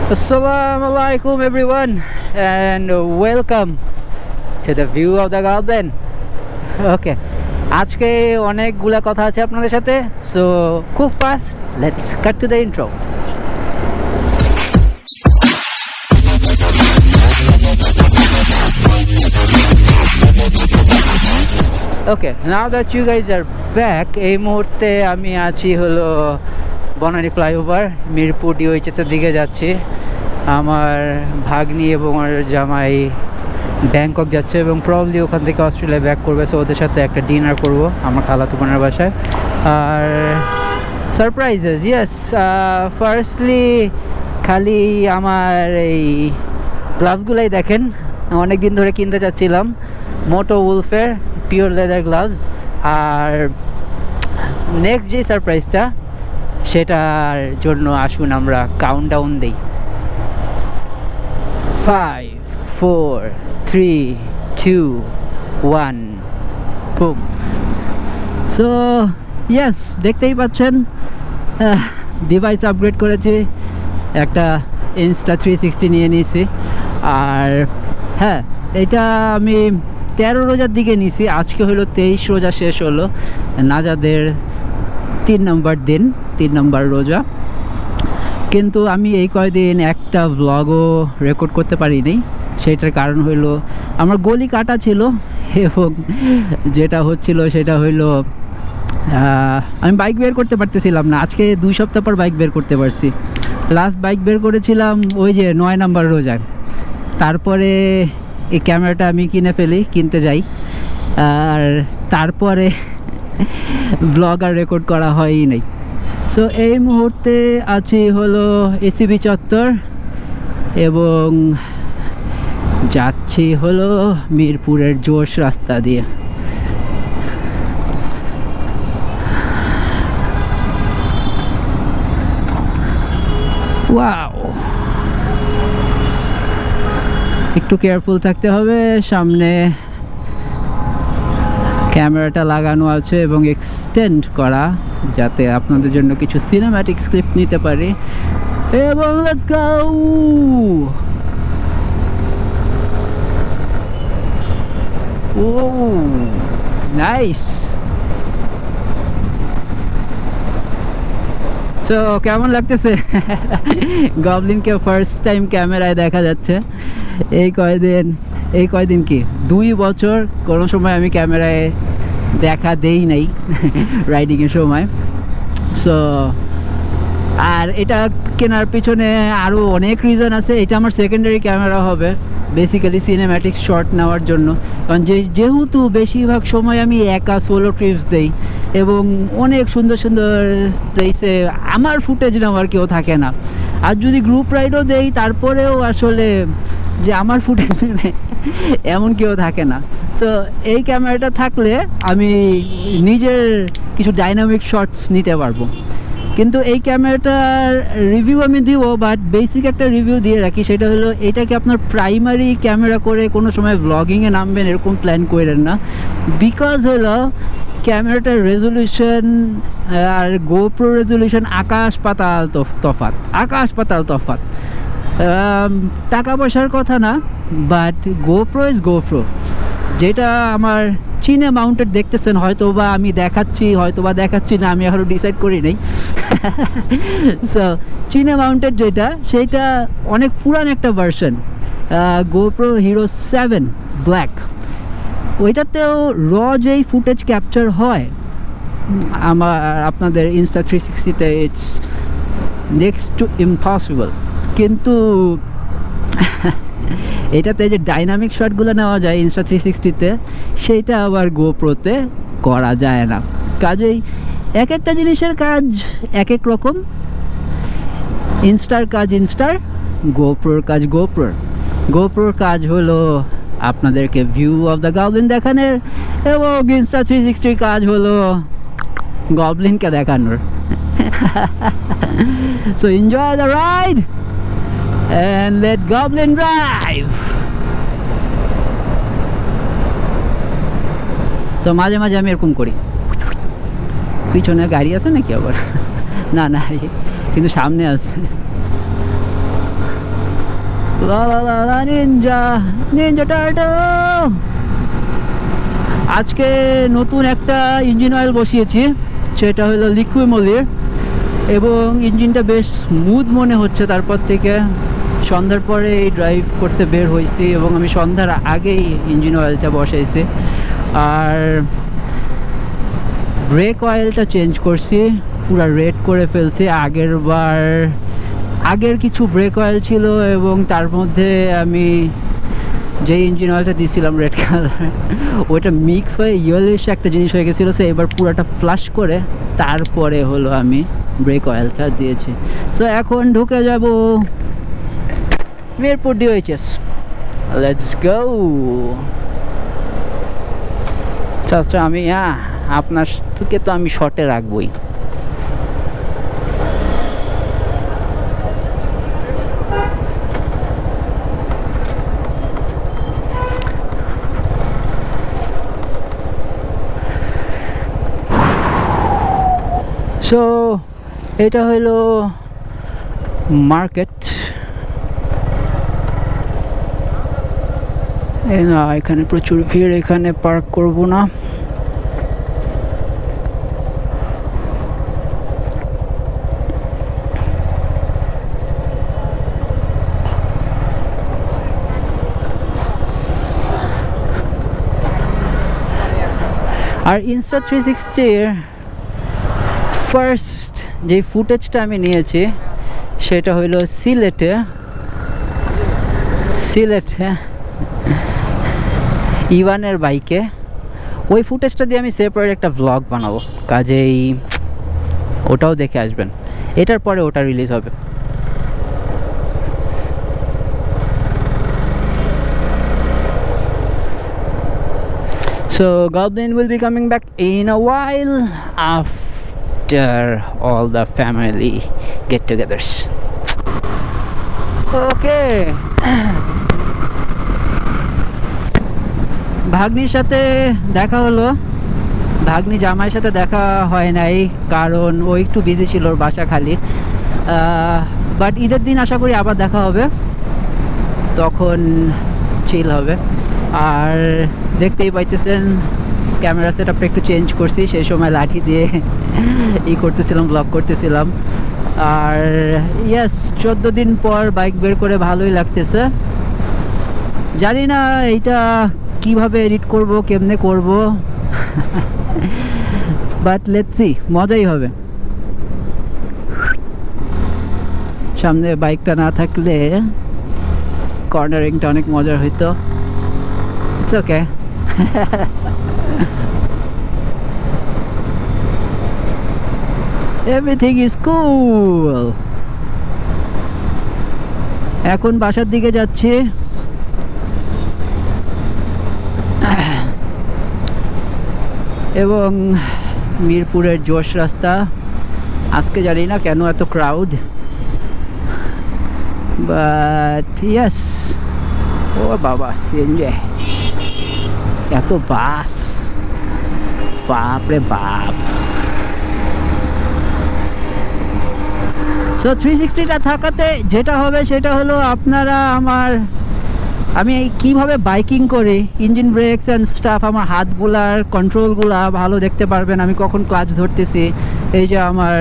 Assalamualaikum everyone and welcome to the view of the Goblin. Okay, আজকে অনেকগুলা কথা আছে আপনাদের সাথে, so খুব fast, let's cut to the intro. Okay, now that you guys are back, এই মুহূর্তে আমি আছি হলো বনানী ফ্লাইওভার, মিরপুর ডিওএইচএস এর দিকে যাচ্ছি। আমার ভাগ্নি এবং আমার জামাই ব্যাংকক যাচ্ছে এবং প্রবলি ওখান থেকে অস্ট্রেলিয়া ব্যাক করবে, সো ওদের সাথে একটা ডিনার করব আমার খালাতো বোনের বাসায়। আর সারপ্রাইজেস, ইয়েস, ফার্স্টলি খালি আমার এই গ্লাভসগুলাই দেখেন, অনেক দিন ধরে কিনতে চাচ্ছিলাম, মোটো উলফের পিওর লেদার গ্লাভস। আর নেক্সট যে সারপ্রাইজটা, সেটার জন্য আসুন আমরা কাউন্টডাউন দিই। 5, 4, 3, 2, 1, বুম। সো ইয়েস, দেখতেই পাচ্ছেন ডিভাইস আপগ্রেড করেছি, একটা ইনস্টা 360 নিয়ে নিয়েছি। আর হ্যাঁ, এটা আমি 13 রোজার দিকে নিয়েছি, আজকে হলো 23 রোজা শেষ হলো, নাজাদের 3 নম্বর দিন, 3 নম্বর রোজা। কিন্তু আমি এই কয়দিন একটা ভ্লগও রেকর্ড করতে পারিনি, সেটার কারণ হইলো আমার গলি কাটা ছিল এবং যেটা হচ্ছিল সেটা হইলো আমি বাইক বের করতে পারতেছিলাম না। আজকে 2 সপ্তাহ পর বাইক বের করতে পারছি। লাস্ট বাইক বের করেছিলাম ওই যে 9 নম্বর রোজায়। তারপরে এই ক্যামেরাটা আমি কিনতে যাই, আর তারপরে ব্লগ আর রেকর্ড করা হয়ই নাই। সো এই মুহূর্তে আছি হলো এসিবি চত্বর এবং যাচ্ছি হলো মিরপুরের জোশ রাস্তা দিয়ে। ওয়াও, একটু কেয়ারফুল থাকতে হবে, সামনে ক্যামেরাটা লাগানো আছে এবং এক্সটেন্ড করা, যাতে আপনাদের জন্য কিছু সিনেম্যাটিক ক্লিপ নিতে পারি। এবং let's go. Oh nice. So কেমন লাগতেছে? গবলিনকে ফার্স্ট টাইম ক্যামেরায় দেখা যাচ্ছে। এই কয়দিন কি 2 বছর কোনো সময় আমি ক্যামেরায় দেখা দেই নাই রাইডিংয়ের সময়। সো আর এটা কেনার পিছনে আরও অনেক রিজন আছে। এটা আমার সেকেন্ডারি ক্যামেরা হবে, বেসিক্যালি সিনেম্যাটিক শট নেওয়ার জন্য, কারণ যেহেতু বেশিরভাগ সময় আমি একা সোলো ট্রিপস দেই এবং অনেক সুন্দর সুন্দর প্লেসে আমার ফুটেজ নেওয়ার কেউ থাকে না। আর যদি গ্রুপ রাইডও দেই তারপরেও আসলে যে আমার ফুটেজ নেবে এমন কেউ থাকে না। সো এই ক্যামেরাটা থাকলে আমি নিজের কিছু ডাইনামিক শটস নিতে পারবো। কিন্তু এই ক্যামেরাটার রিভিউ আমি দিব, বাট বেসিক একটা রিভিউ দিয়ে রাখি, সেটা হলো এটাকে আপনার প্রাইমারি ক্যামেরা করে কোনো সময় ব্লগিংয়ে নামবেন এরকম প্ল্যান করেন না। বিকজ হলো ক্যামেরাটার রেজলিউশন আর গোপ্রো রেজলিউশন আকাশ পাতাল তফাৎ। টাকা পয়সার কথা না, বাট গোপ্রো ইজ গোপ্রো। যেটা আমার চীনে মাউন্টেড দেখতেছেন, হয়তো বা আমি দেখাচ্ছি না, আমি এখনও ডিসাইড করি নাই। সো চীনে মাউন্টেড সেটা অনেক পুরান একটা ভার্সন, গোপ্রো হিরো 7 ব্ল্যাক। ওইটাতেও যেই ফুটেজ ক্যাপচার হয় আপনাদের ইনস্টা 360-তে, ইটস নেক্সট টু ইম্পসিবল। কিন্তু এটাতে যে ডাইনামিক শটগুলো নেওয়া যায় ইনস্টা 360-তে, সেইটা আবার গোপ্রোতে করা যায় না। কাজেই এক একটা জিনিসের কাজ এক এক রকম। ইনস্টার কাজ গোপ্রোর কাজ গোপ্রোর কাজ হলো আপনাদেরকে ভিউ অফ দ্য গবলিন দেখানোর, এবং ইনস্টা 360-র কাজ হলো গবলিনকে দেখানোর। So enjoy the ride and let Goblin drive. So মাঝে মাঝে আমি এরকম করি, পিছনে গাড়ি আছে নাকি আবার, না কিন্তু সামনে আছে। লা লা লা লা নিনজা নিনজা টার্টল। আজকে নতুন একটা ইঞ্জিন অয়েল বসিয়েছি, সেটা হলো লিকুইমোলির, এবং ইঞ্জিনটা বেশ স্মুথ মনে হচ্ছে। তারপর থেকে সন্ধ্যার পরে এই ড্রাইভ করতে বের হয়েছি, এবং আমি সন্ধ্যার আগেই ইঞ্জিন অয়েলটা বসাইছি। আর ব্রেক অয়েলটা চেঞ্জ করছি, পুরো রেড করে ফেলছি। আগের কিছু ব্রেক অয়েল ছিল, এবং তার মধ্যে আমি যে ইঞ্জিন অয়েলটা দিয়েছিলাম রেড কালার, ওইটা মিক্স হয়ে ইয়েলোইশ একটা জিনিস হয়ে গেছিলো। সো এবার পুরোটা ফ্লাশ করে তারপরে হলো আমি ব্রেক অয়েলটা দিয়েছি। সো এখন ঢুকে যাব মিরপুর DOHS। Let's go. আচ্ছা, আমি আপনার থেকে তো আমি শর্টে রাখবই। সো এটা হলো মার্কেট। না, এখানে প্রচুর ভিড়, এখানে পার্ক করব না। আর ইনস্টা 360 ফার্স্ট যে ফুটেজটা আমি নিয়েছি সেটা হলো সিলেটে ইভানের বাইকে। ওই ফুটেজটা দিয়ে আমি সেপারেট একটা ভ্লগ বানাবো, কাজেই ওটাও দেখে আসবেন। এটার পরে ওটা রিলিজ হবে। So Goblin will be coming back in a while after all the family get-togethers. Okay. ভাগ্নির সাথে দেখা হলো। ভাগ্নি জামাইয়ের সাথে দেখা হয় নাই, কারণ ও একটু বিজি ছিল, ওর বাসা খালি। বাট ঈদের দিন আশা করি আবার দেখা হবে, তখন চিল হবে। আর দেখতেই পাইতেছেন ক্যামেরা সেটআপটা একটু চেঞ্জ করছি, সেই সময় লাঠি দিয়ে করতেছিলাম, ব্লগ করতেছিলাম। আর ইয়েস, 14 দিন পর বাইক বের করে ভালোই লাগতেছে। জানি না এইটা কিভাবে এডিট করব, কেমনে করব, বাট লেটস সি, মজাই হবে। সামনে বাইকটা না থাকলে কর্নারিংটা অনেক মজার হইতো। It's okay. Everything is cool. এখন বাসার দিকে যাচ্ছি। এবং মিরপুরের জোশ রাস্তা, আজকে জানি না কেন এত ক্রাউড, বাট ইয়েস। ও বাবা, সিএনজি, এত বাস, বাপরে বাপ। সো 360টা থাকাতে যেটা হবে সেটা হলো আপনারা আমি কিভাবে বাইকিং করি, ইঞ্জিন ব্রেকস অ্যান্ড স্টাফ, আমার হাতগুলার কন্ট্রোলগুলা ভালো দেখতে পারবেন। আমি কখন ক্লাচ ধরতেছি, এই যে আমার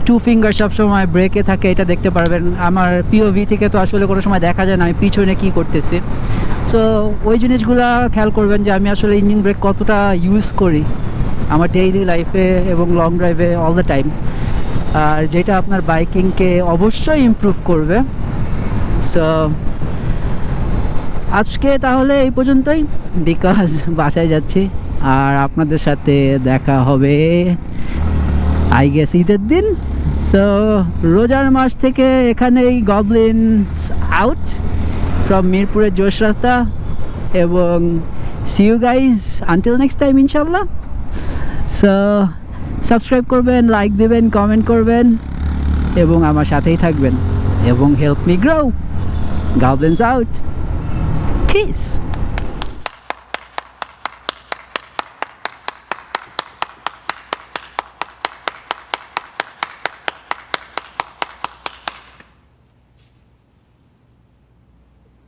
2 ফিঙ্গার সবসময় ব্রেকে থাকে, এটা দেখতে পারবেন। আমার POV থেকে তো আসলে কোনো সময় দেখা যায় না আমি পিছনে কি করতেছি। সো ওই জিনিসগুলা খেয়াল করবেন যে আমি আসলে ইঞ্জিন ব্রেক কতটা ইউজ করি আমার ডেইলি লাইফে এবং লং ড্রাইভে অল দ্য টাইম। আর যেটা আপনার বাইকিংকে অবশ্যই ইমপ্রুভ করবে। সো আজকে তাহলে এই পর্যন্তই, বিকজ বাসায় যাচ্ছি। আর আপনাদের সাথে দেখা হবে আই গেস ঈদের দিন। সো রোজার মাস থেকে এখানেই গবলিন আউট ফ্রম মিরপুরের জোশ রাস্তা, এবং see you guys until next time ইনশাল্লাহ। সো সাবস্ক্রাইব করবেন, লাইক দেবেন, কমেন্ট করবেন, এবং আমার সাথেই থাকবেন, এবং help me grow. Goblin's out. Peace.